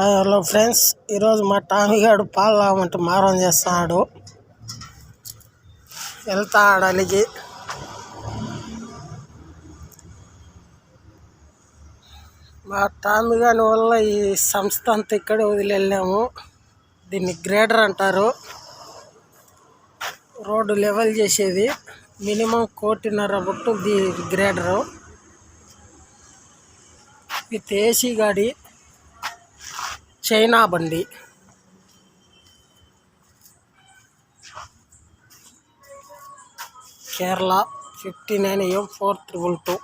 Hello friends, ఈరోజు మా Tommy గారు పాలు తాగమంటే మారం చేస్తున్నాడు. వెళ్తాడు అలిగి. మా టామీ గారి వల్ల ఈ సంస్థ అంతా ఇక్కడే వదిలి వెళ్ళాము. దీన్ని గ్రేడర్ అంటారు. రోడ్డు లెవెల్ చేసేది మినిమం 1.5 కోటి ది గ్రేడరు విత్ ఏసీ గాడి, చైనా బండి. కేరళ 59 M4222.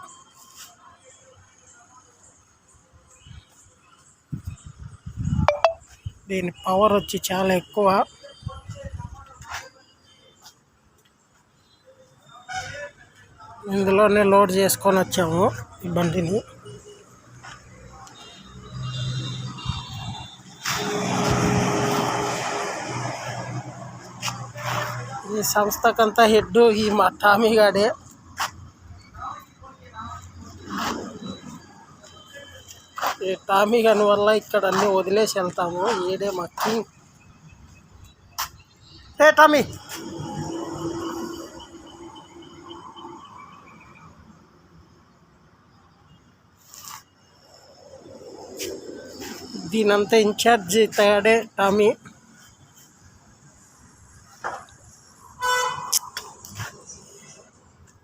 దీని పవర్ వచ్చి చాలా ఎక్కువ. ఇందులోనే లోడ్ చేసుకొని వచ్చాము ఈ బండిని. ఈ సంస్థకంతా హెడ్ ఈ మా టామీ గాడే. ఈ టామీ గాని వల్ల ఇక్కడ అన్ని వదిలేసి వెళ్తాము. ఈడే మా కింగ్. ఏ టామీ, దీనంతా ఇన్ఛార్జి తయాడే టామీ.